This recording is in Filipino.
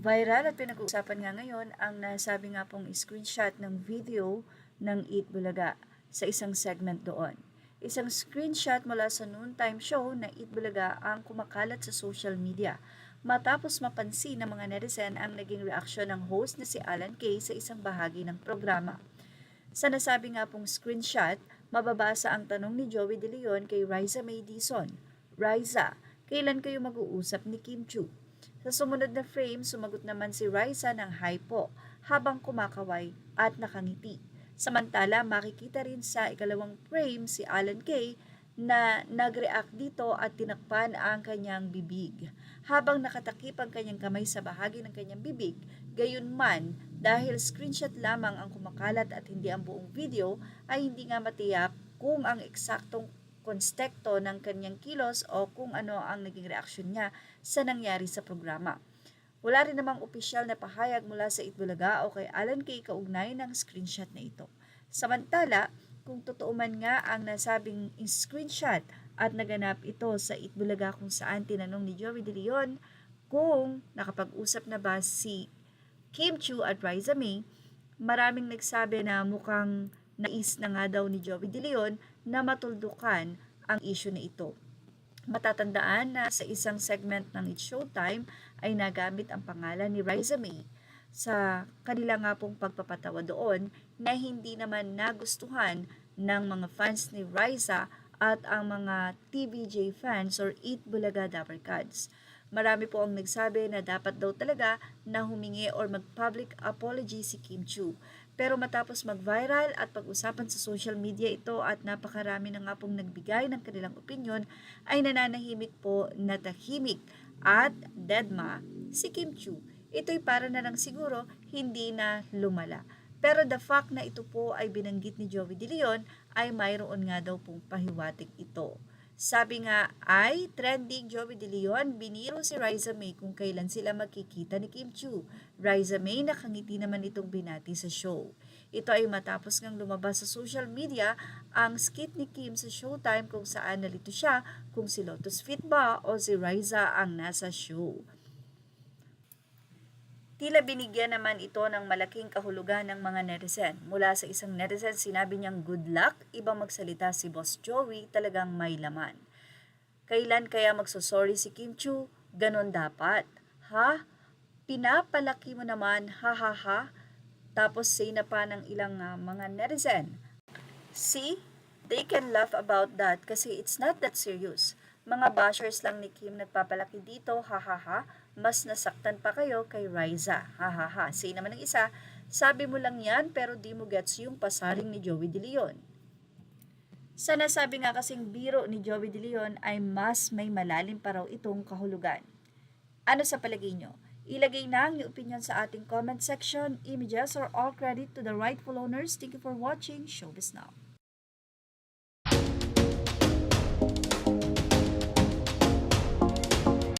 Viral at pinag-uusapan nga ngayon ang nasabi nga pong screenshot ng video ng Eat Bulaga sa isang segment doon. Isang screenshot mula sa noontime show na Eat Bulaga ang kumakalat sa social media matapos mapansin ng mga netizen ang naging reaksyon ng host na si Alan Kay sa isang bahagi ng programa. Sa nasabi nga pong screenshot, mababasa ang tanong ni Joey De Leon kay Riza May Dizon. Riza, kailan kayo mag-uusap ni Kim Chiu? Sa sumunod na frame, sumagot naman si Riza ng hi po habang kumakaway at nakangiti. Samantala, makikita rin sa ikalawang frame si Alan Kay na nag-react dito at tinakpan ang kanyang bibig. Habang nakatakip ang kanyang kamay sa bahagi ng kanyang bibig, gayunman dahil screenshot lamang ang kumakalat at hindi ang buong video, ay hindi nga matiyak kung ang eksaktong konstekto ng kanyang kilos o kung ano ang naging reaksyon niya sa nangyari sa programa. Wala rin namang opisyal na pahayag mula sa Itbulaga o kay Alan Kay kaugnay ng screenshot na ito. Samantala, kung totoo man nga ang nasabing screenshot at naganap ito sa Itbulaga kung saan tinanong ni Joey De Leon kung nakapag-usap na ba si Kim Chiu at Riza May, maraming nagsabi na mukhang nais na nga daw ni Joey De Leon na matuldukan ang issue na ito. Matatandaan na sa isang segment ng It's Showtime ay nagamit ang pangalan ni Riza May sa kanila nga pong pagpapatawa doon na hindi naman nagustuhan ng mga fans ni Riza at ang mga TVJ fans or Eat Bulaga Dabarkads. Marami po ang nagsabi na dapat daw talaga na humingi or mag-public apology si Kim Chiu. Pero matapos mag-viral at pag-usapan sa social media ito at napakarami na nga pong nagbigay ng kanilang opinyon, ay nananahimik po na tahimik at deadma si Kim Chiu. Ito'y para na lang siguro hindi na lumala. Pero the fact na ito po ay binanggit ni Joey De Leon ay mayroon nga daw pong pahiwatig ito. Sabi nga ay trending Joey De Leon, biniro si Riza May kung kailan sila magkikita ni Kim Chiu. Riza May nakangiti naman itong binati sa show. Ito ay matapos ngang lumabas sa social media ang skit ni Kim sa Showtime kung saan nalito siya kung si Lotus Fit ba o si Riza ang nasa show. Tila binigyan naman ito ng malaking kahulugan ng mga netizen. Mula sa isang netizen, sinabi niyang good luck, ibang magsalita si Boss Joey, talagang may laman. Kailan kaya magsosorry si Kim Chiu? Ganon dapat. Ha? Pinapalaki mo naman, ha ha ha? Tapos say na pa ng ilang mga netizen. See? They can laugh about that kasi it's not that serious. Mga bashers lang ni Kim nagpapalaki dito, ha ha ha? Mas nasaktan pa kayo kay Riza. Ha ha ha. Say naman ng isa, sabi mo lang yan pero di mo gets yung pasaring ni Joey De Leon. Sa nasabi nga kasing biro ni Joey De Leon ay mas may malalim pa raw itong kahulugan. Ano sa palagay nyo? Ilagay na ang inyong opinion sa ating comment section, images or all credit to the rightful owners. Thank you for watching. Showbiz Now.